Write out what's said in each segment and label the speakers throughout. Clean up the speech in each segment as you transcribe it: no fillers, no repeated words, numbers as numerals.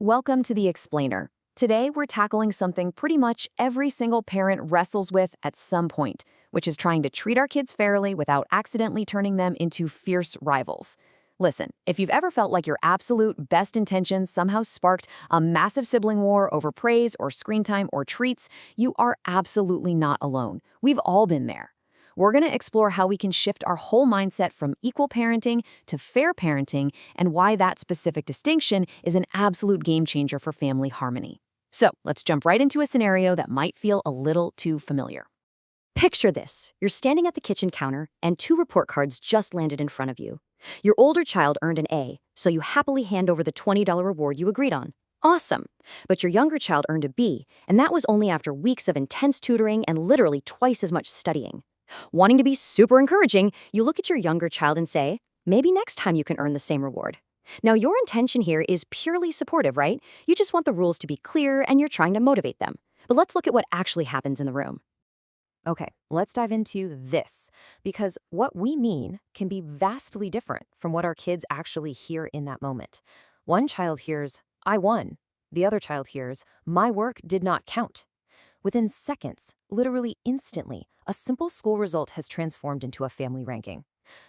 Speaker 1: Welcome to the Explainer. Today, we're tackling something pretty much every single parent wrestles with at some point, which is trying to treat our kids fairly without accidentally turning them into fierce rivals. Listen, if you've ever felt like your absolute best intentions somehow sparked a massive sibling war over praise or screen time or treats, you are absolutely not alone. We've all been there. We're going to explore how we can shift our whole mindset from equal parenting to fair parenting and why that specific distinction is an absolute game changer for family harmony. So let's jump right into a scenario that might feel a little too familiar.
Speaker 2: Picture this. You're standing at the kitchen counter and two report cards just landed in front of you. Your older child earned an A, so you happily hand over the $20 reward you agreed on. Awesome. But your younger child earned a B, and that was only after weeks of intense tutoring and literally twice as much studying. Wanting to be super encouraging, you look at your younger child and say, maybe next time you can earn the same reward. Now, your intention here is purely supportive, right? You just want the rules to be clear and you're trying to motivate them. But let's look at what actually happens in the room.
Speaker 1: Okay, let's dive into this, because what we mean can be vastly different from what our kids actually hear in that moment. One child hears, "I won." The other child hears, "My work did not count." Within seconds, literally instantly, a simple school result has transformed into a family ranking.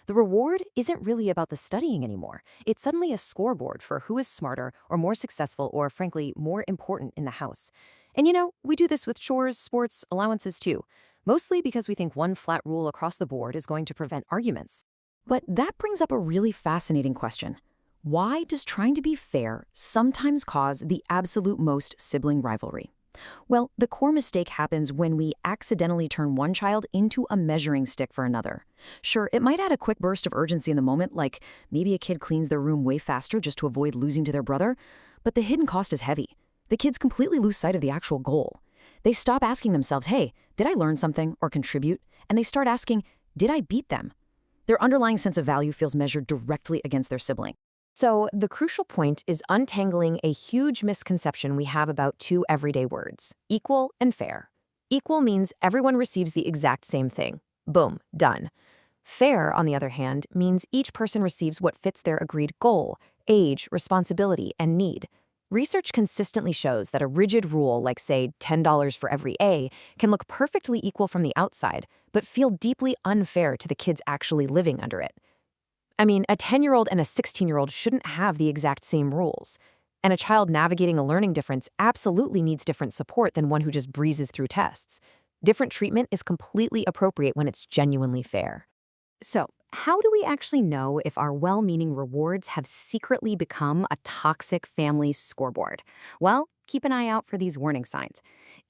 Speaker 1: The reward isn't really about the studying anymore. It's suddenly a scoreboard for who is smarter or more successful or, frankly, more important in the house. And we do this with chores, sports, allowances too, mostly because we think one flat rule across the board is going to prevent arguments. But that brings up a really fascinating question. Why does trying to be fair sometimes cause the absolute most sibling rivalry? Well, the core mistake happens when we accidentally turn one child into a measuring stick for another. Sure, it might add a quick burst of urgency in the moment, like maybe a kid cleans their room way faster just to avoid losing to their brother, but the hidden cost is heavy. The kids completely lose sight of the actual goal. They stop asking themselves, hey, did I learn something or contribute? And they start asking, did I beat them? Their underlying sense of value feels measured directly against their sibling. So the crucial point is untangling a huge misconception we have about two everyday words, equal and fair. Equal means everyone receives the exact same thing. Boom, done. Fair, on the other hand, means each person receives what fits their agreed goal, age, responsibility, and need. Research consistently shows that a rigid rule like, say, $10 for every A can look perfectly equal from the outside, but feel deeply unfair to the kids actually living under it. I mean, a 10-year-old and a 16-year-old shouldn't have the exact same rules. And a child navigating a learning difference absolutely needs different support than one who just breezes through tests. Different treatment is completely appropriate when it's genuinely fair. So, how do we actually know if our well-meaning rewards have secretly become a toxic family scoreboard? Well, keep an eye out for these warning signs.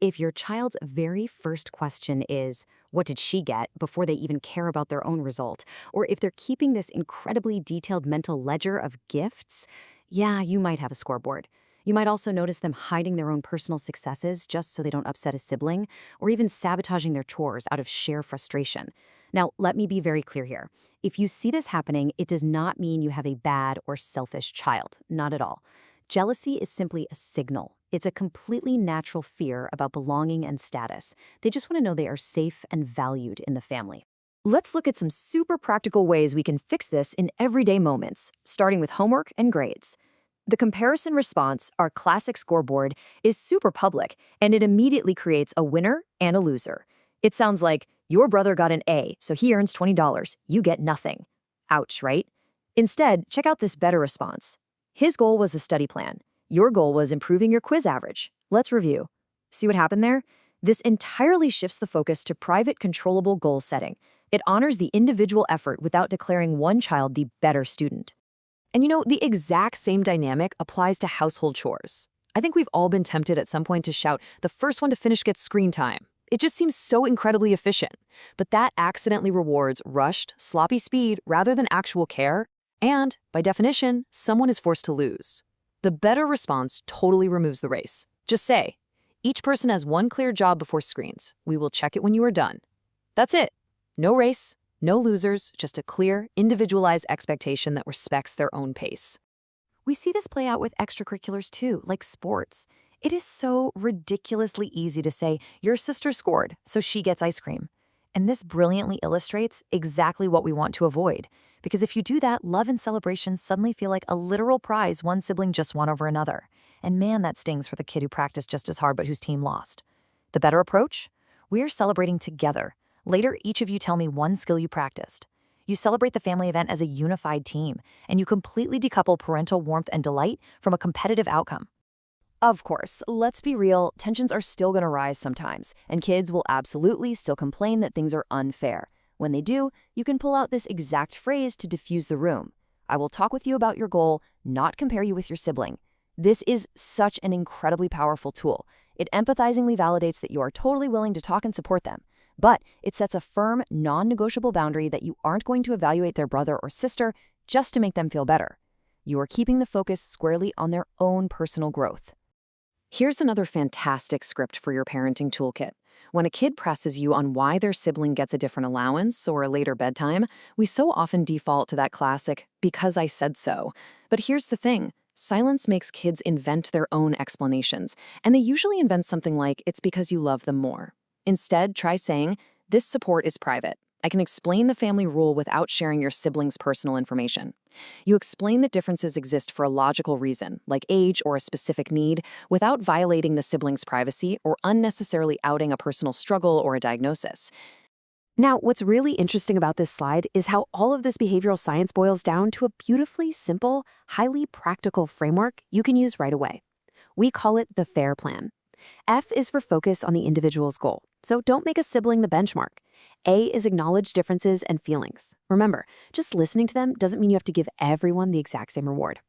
Speaker 1: If your child's very first question is, what did she get, before they even care about their own result, or if they're keeping this incredibly detailed mental ledger of gifts, yeah, you might have a scoreboard. You might also notice them hiding their own personal successes just so they don't upset a sibling, or even sabotaging their chores out of sheer frustration. Now, let me be very clear here. If you see this happening, it does not mean you have a bad or selfish child. Not at all. Jealousy is simply a signal. It's a completely natural fear about belonging and status. They just want to know they are safe and valued in the family. Let's look at some super practical ways we can fix this in everyday moments, starting with homework and grades. The comparison response, our classic scoreboard, is super public, and it immediately creates a winner and a loser. It sounds like, your brother got an A, so he earns $20. You get nothing. Ouch, right? Instead, check out this better response. His goal was a study plan. Your goal was improving your quiz average. Let's review. See what happened there? This entirely shifts the focus to private, controllable goal setting. It honors the individual effort without declaring one child the better student. And the exact same dynamic applies to household chores. I think we've all been tempted at some point to shout, the first one to finish gets screen time. It just seems so incredibly efficient. But that accidentally rewards rushed, sloppy speed rather than actual care. And, by definition, someone is forced to lose. The better response totally removes the race. Just say, each person has one clear job before screens. We will check it when you are done. That's it. No race, no losers, just a clear, individualized expectation that respects their own pace. We see this play out with extracurriculars too, like sports. It is so ridiculously easy to say, your sister scored, so she gets ice cream. And this brilliantly illustrates exactly what we want to avoid. Because if you do that, love and celebration suddenly feel like a literal prize one sibling just won over another. And man, that stings for the kid who practiced just as hard but whose team lost. The better approach? We're celebrating together. Later, each of you tell me one skill you practiced. You celebrate the family event as a unified team, and you completely decouple parental warmth and delight from a competitive outcome. Of course, let's be real, tensions are still going to rise sometimes, and kids will absolutely still complain that things are unfair. When they do, you can pull out this exact phrase to diffuse the room. I will talk with you about your goal, not compare you with your sibling. This is such an incredibly powerful tool. It empathizingly validates that you are totally willing to talk and support them. But it sets a firm, non-negotiable boundary that you aren't going to evaluate their brother or sister just to make them feel better. You are keeping the focus squarely on their own personal growth. Here's another fantastic script for your parenting toolkit. When a kid presses you on why their sibling gets a different allowance or a later bedtime, we so often default to that classic, "because I said so." But here's the thing. Silence makes kids invent their own explanations, and they usually invent something like, "it's because you love them more." Instead, try saying, "this support is private. I can explain the family rule without sharing your sibling's personal information." You explain that differences exist for a logical reason, like age or a specific need, without violating the sibling's privacy or unnecessarily outing a personal struggle or a diagnosis. Now, what's really interesting about this slide is how all of this behavioral science boils down to a beautifully simple, highly practical framework you can use right away. We call it the FAIR plan. F is for focus on the individual's goal, so don't make a sibling the benchmark. A is acknowledge differences and feelings. Remember, just listening to them doesn't mean you have to give everyone the exact same reward.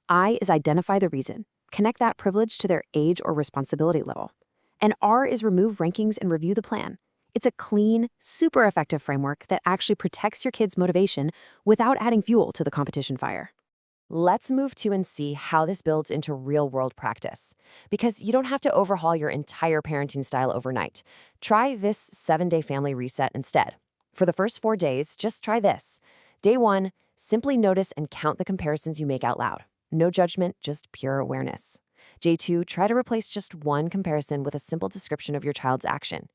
Speaker 1: I is identify the reason. Connect that privilege to their age or responsibility level. And R is remove rankings and review the plan. It's a clean, super effective framework that actually protects your kids' motivation without adding fuel to the competition fire. Let's move to and see how this builds into real-world practice. Because you don't have to overhaul your entire parenting style overnight. Try this 7-day family reset instead. For the first 4 days, just try this. Day 1, simply notice and count the comparisons you make out loud. No judgment, just pure awareness. Day 2, try to replace just one comparison with a simple description of your child's action.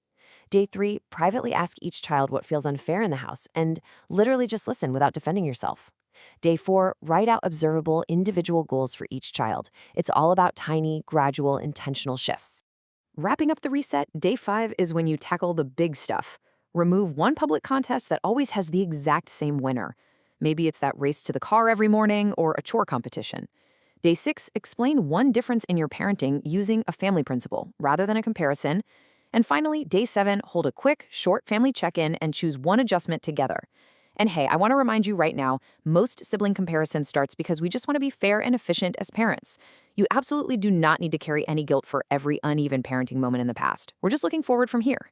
Speaker 1: Day 3, privately ask each child what feels unfair in the house and literally just listen without defending yourself. Day 4, write out observable individual goals for each child. It's all about tiny, gradual, intentional shifts. Wrapping up the reset, Day 5 is when you tackle the big stuff. Remove one public contest that always has the exact same winner. Maybe it's that race to the car every morning or a chore competition. Day 6, explain one difference in your parenting using a family principle rather than a comparison. And finally, Day 7, hold a quick, short family check-in and choose one adjustment together. And hey, I want to remind you right now, most sibling comparison starts because we just want to be fair and efficient as parents. You absolutely do not need to carry any guilt for every uneven parenting moment in the past. We're just looking forward from here.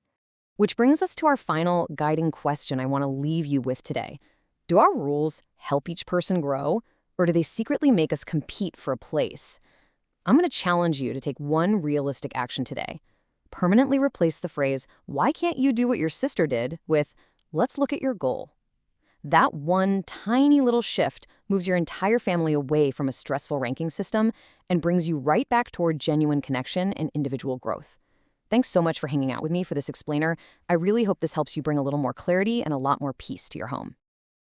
Speaker 1: Which brings us to our final guiding question I want to leave you with today. Do our rules help each person grow, or do they secretly make us compete for a place? I'm going to challenge you to take one realistic action today. Permanently replace the phrase, "why can't you do what your sister did?" with, "let's look at your goal." That one tiny little shift moves your entire family away from a stressful ranking system and brings you right back toward genuine connection and individual growth. Thanks so much for hanging out with me for this explainer. I really hope this helps you bring a little more clarity and a lot more peace to your home.